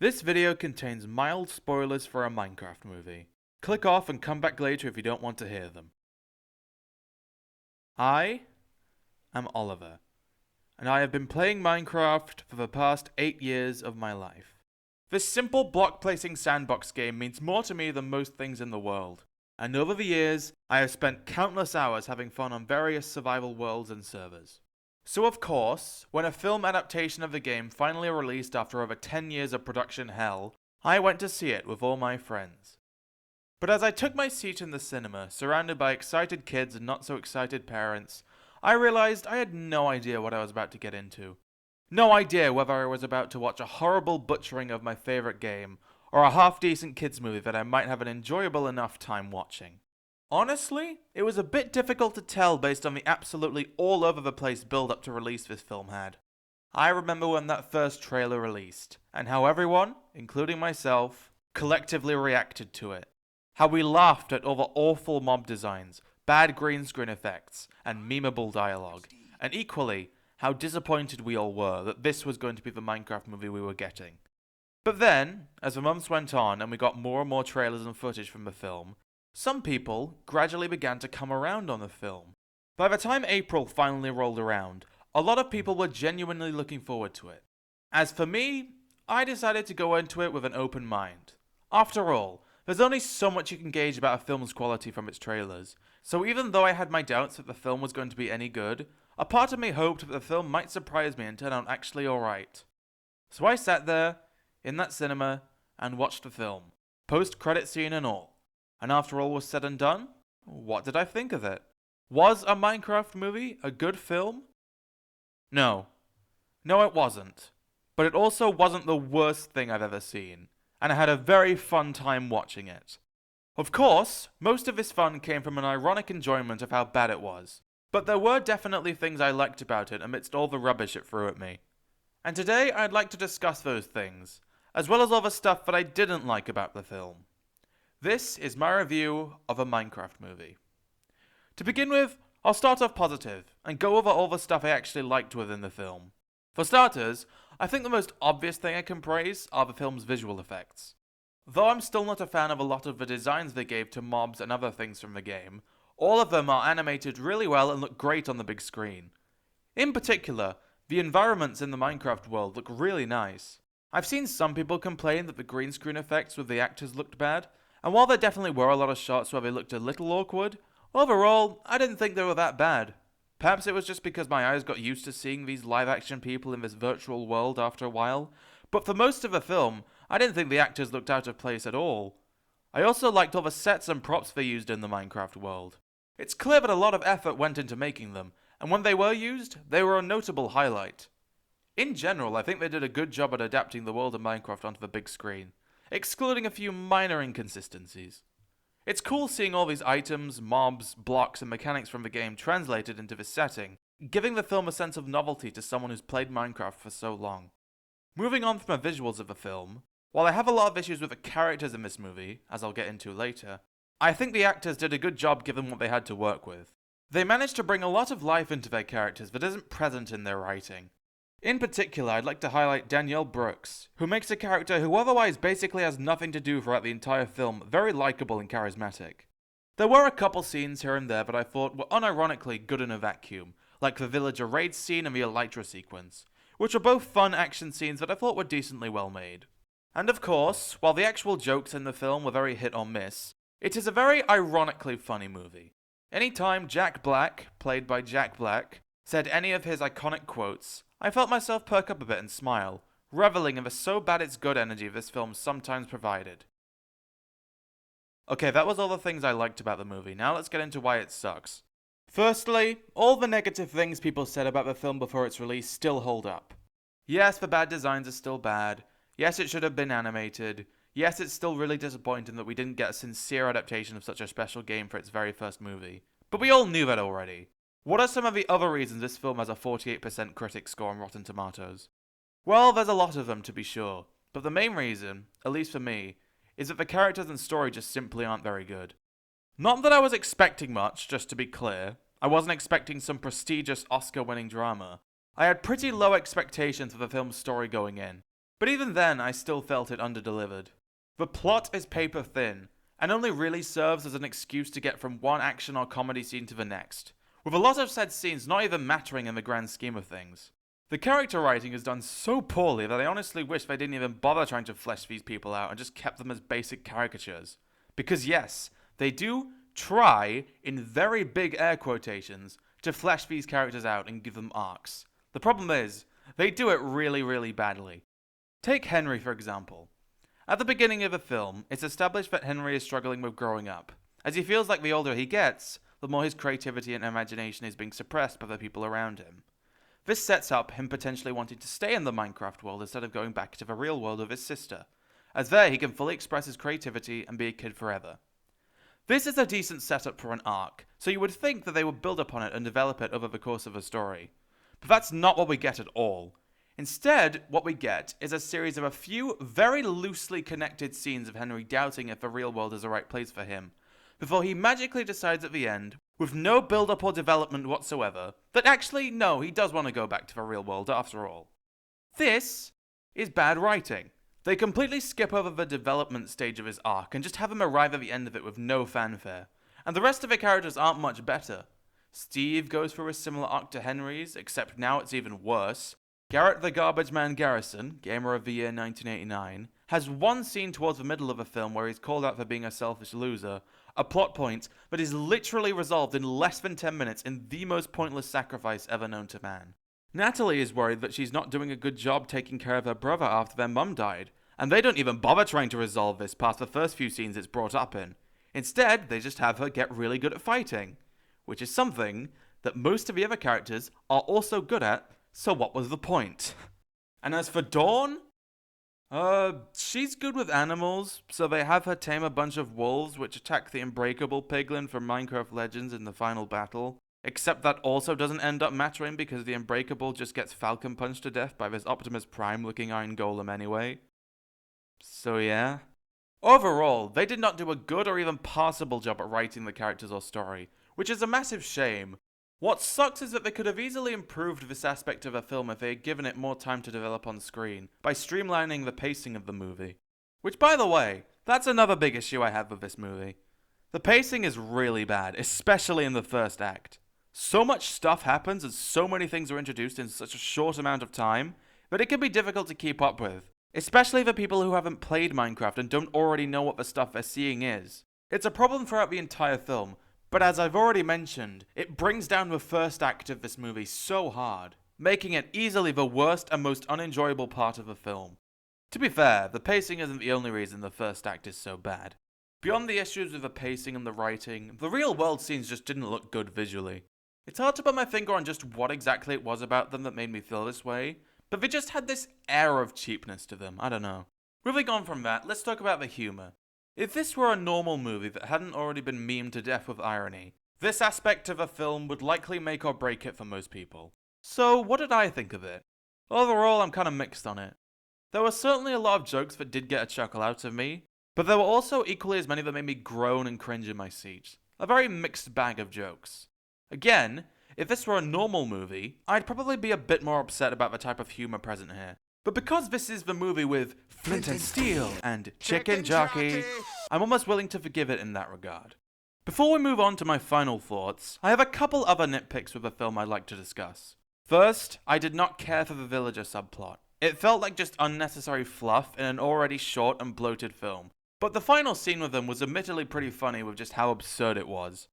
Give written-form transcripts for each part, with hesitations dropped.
This video contains mild spoilers for a Minecraft movie. Click off and come back later if you don't want to hear them. I am Oliver, and I have been playing Minecraft for the past 8 years of my life. This simple block placing sandbox game means more to me than most things in the world, and over the years, I have spent countless hours having fun on various survival worlds and servers. So of course, when a film adaptation of the game finally released after over 10 years of production hell, I went to see it with all my friends. But as I took my seat in the cinema, surrounded by excited kids and not so excited parents, I realized I had no idea what I was about to get into. No idea whether I was about to watch a horrible butchering of my favorite game, or a half-decent kids movie that I might have an enjoyable enough time watching. Honestly, it was a bit difficult to tell based on the absolutely all-over-the-place build-up to release this film had. I remember when that first trailer released, and how everyone, including myself, collectively reacted to it. How we laughed at all the awful mob designs, bad green screen effects, and memeable dialogue, and equally, how disappointed we all were that this was going to be the Minecraft movie we were getting. But then, as the months went on and we got more and more trailers and footage from the film, some people gradually began to come around on the film. By the time April finally rolled around, a lot of people were genuinely looking forward to it. As for me, I decided to go into it with an open mind. After all, there's only so much you can gauge about a film's quality from its trailers, so even though I had my doubts that the film was going to be any good, a part of me hoped that the film might surprise me and turn out actually alright. So I sat there, in that cinema, and watched the film, post-credit scene and all. And after all was said and done, what did I think of it? Was a Minecraft movie a good film? No. No, it wasn't. But it also wasn't the worst thing I've ever seen, and I had a very fun time watching it. Of course, most of this fun came from an ironic enjoyment of how bad it was, but there were definitely things I liked about it amidst all the rubbish it threw at me. And today I'd like to discuss those things, as well as all the stuff that I didn't like about the film. This is my review of a Minecraft movie. To begin with, I'll start off positive and go over all the stuff I actually liked within the film. For starters, I think the most obvious thing I can praise are the film's visual effects. Though I'm still not a fan of a lot of the designs they gave to mobs and other things from the game, all of them are animated really well and look great on the big screen. In particular, the environments in the Minecraft world look really nice. I've seen some people complain that the green screen effects with the actors looked bad, and while there definitely were a lot of shots where they looked a little awkward, overall, I didn't think they were that bad. Perhaps it was just because my eyes got used to seeing these live-action people in this virtual world after a while, but for most of the film, I didn't think the actors looked out of place at all. I also liked all the sets and props they used in the Minecraft world. It's clear that a lot of effort went into making them, and when they were used, they were a notable highlight. In general, I think they did a good job at adapting the world of Minecraft onto the big screen, excluding a few minor inconsistencies. It's cool seeing all these items, mobs, blocks, and mechanics from the game translated into this setting, giving the film a sense of novelty to someone who's played Minecraft for so long. Moving on from the visuals of the film, while I have a lot of issues with the characters in this movie, as I'll get into later, I think the actors did a good job given what they had to work with. They managed to bring a lot of life into their characters that isn't present in their writing. In particular, I'd like to highlight Danielle Brooks, who makes a character who otherwise basically has nothing to do throughout the entire film very likable and charismatic. There were a couple scenes here and there that I thought were unironically good in a vacuum, like the villager raid scene and the Elytra sequence, which were both fun action scenes that I thought were decently well made. And of course, while the actual jokes in the film were very hit or miss, it is a very ironically funny movie. Anytime Jack Black, played by Jack Black, said any of his iconic quotes, I felt myself perk up a bit and smile, reveling in the so bad it's good energy this film sometimes provided. Okay, that was all the things I liked about the movie, now let's get into why it sucks. Firstly, all the negative things people said about the film before its release still hold up. Yes, the bad designs are still bad, yes it should have been animated, yes it's still really disappointing that we didn't get a sincere adaptation of such a special game for its very first movie, but we all knew that already. What are some of the other reasons this film has a 48% critic score on Rotten Tomatoes? Well, there's a lot of them to be sure, but the main reason, at least for me, is that the characters and story just simply aren't very good. Not that I was expecting much, just to be clear. I wasn't expecting some prestigious Oscar-winning drama. I had pretty low expectations for the film's story going in. But even then, I still felt it underdelivered. The plot is paper thin, and only really serves as an excuse to get from one action or comedy scene to the next, with a lot of said scenes not even mattering in the grand scheme of things. The character writing is done so poorly that I honestly wish they didn't even bother trying to flesh these people out and just kept them as basic caricatures. Because yes, they do try, in very big air quotations, to flesh these characters out and give them arcs. The problem is, they do it really, really badly. Take Henry, for example. At the beginning of the film, it's established that Henry is struggling with growing up, as he feels like the older he gets, the more his creativity and imagination is being suppressed by the people around him. This sets up him potentially wanting to stay in the Minecraft world instead of going back to the real world of his sister, as there he can fully express his creativity and be a kid forever. This is a decent setup for an arc, so you would think that they would build upon it and develop it over the course of a story. But that's not what we get at all. Instead, what we get is a series of a few very loosely connected scenes of Henry doubting if the real world is the right place for him, before he magically decides at the end, with no build-up or development whatsoever, that actually, no, he does want to go back to the real world after all. This is bad writing. They completely skip over the development stage of his arc and just have him arrive at the end of it with no fanfare. And the rest of the characters aren't much better. Steve goes through a similar arc to Henry's, except now it's even worse. Garrett the Garbage Man Garrison, Gamer of the Year 1989, has one scene towards the middle of the film where he's called out for being a selfish loser, a plot point that is literally resolved in less than 10 minutes in the most pointless sacrifice ever known to man. Natalie is worried that she's not doing a good job taking care of her brother after their mum died, and they don't even bother trying to resolve this past the first few scenes it's brought up in. Instead, they just have her get really good at fighting, which is something that most of the other characters are also good at, so what was the point? And as for Dawn, she's good with animals, so they have her tame a bunch of wolves which attack the unbreakable piglin from Minecraft Legends in the final battle. Except that also doesn't end up mattering because the unbreakable just gets falcon punched to death by this Optimus Prime looking iron golem anyway. So yeah. Overall, they did not do a good or even passable job at writing the characters or story, which is a massive shame. What sucks is that they could have easily improved this aspect of a film if they had given it more time to develop on screen, by streamlining the pacing of the movie. Which, by the way, that's another big issue I have with this movie. The pacing is really bad, especially in the first act. So much stuff happens and so many things are introduced in such a short amount of time that it can be difficult to keep up with, especially for people who haven't played Minecraft and don't already know what the stuff they're seeing is. It's a problem throughout the entire film, but as I've already mentioned, it brings down the first act of this movie so hard, making it easily the worst and most unenjoyable part of the film. To be fair, the pacing isn't the only reason the first act is so bad. Beyond the issues with the pacing and the writing, the real world scenes just didn't look good visually. It's hard to put my finger on just what exactly it was about them that made me feel this way, but they just had this air of cheapness to them, I don't know. Moving on from that, let's talk about the humor. If this were a normal movie that hadn't already been memed to death with irony, this aspect of a film would likely make or break it for most people. So, what did I think of it? Overall, I'm kinda mixed on it. There were certainly a lot of jokes that did get a chuckle out of me, but there were also equally as many that made me groan and cringe in my seat. A very mixed bag of jokes. Again, if this were a normal movie, I'd probably be a bit more upset about the type of humor present here. But because this is the movie with Flint and Steel and Chicken Jockey, I'm almost willing to forgive it in that regard. Before we move on to my final thoughts, I have a couple other nitpicks with the film I'd like to discuss. First, I did not care for the villager subplot. It felt like just unnecessary fluff in an already short and bloated film. But the final scene with them was admittedly pretty funny with just how absurd it was.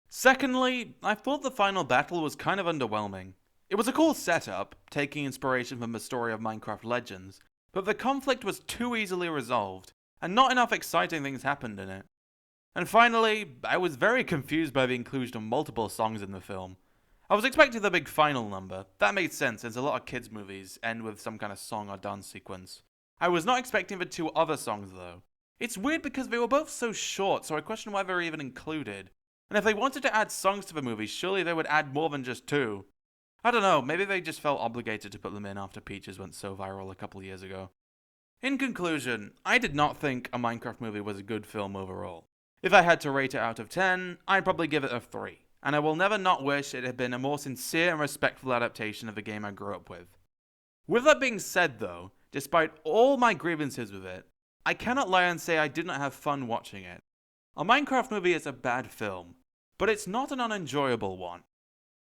Secondly, I thought the final battle was kind of underwhelming. It was a cool setup, taking inspiration from the story of Minecraft Legends, but the conflict was too easily resolved, and not enough exciting things happened in it. And finally, I was very confused by the inclusion of multiple songs in the film. I was expecting the big final number. That made sense since a lot of kids' movies end with some kind of song or dance sequence. I was not expecting the two other songs though. It's weird because they were both so short, so I question why they were even included. And if they wanted to add songs to the movie, surely they would add more than just two. I don't know, maybe they just felt obligated to put them in after Peaches went so viral a couple years ago. In conclusion, I did not think a Minecraft movie was a good film overall. If I had to rate it out of 10, I'd probably give it a 3, and I will never not wish it had been a more sincere and respectful adaptation of the game I grew up with. With that being said though, Despite all my grievances with it, I cannot lie and say I did not have fun watching it. A Minecraft movie is a bad film, but it's not an unenjoyable one.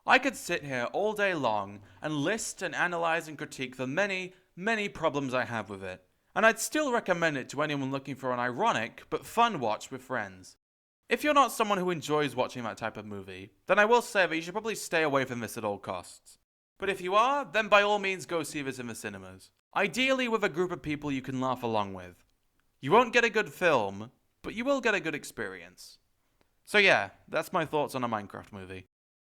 I could sit here all day long and list and analyze and critique the many, many problems I have with it, and I'd still recommend it to anyone looking for an ironic but fun watch with friends. If you're not someone who enjoys watching that type of movie, then I will say that you should probably stay away from this at all costs. But if you are, then by all means go see this in the cinemas. Ideally with a group of people you can laugh along with. You won't get a good film, but you will get a good experience. So yeah, that's my thoughts on a Minecraft movie.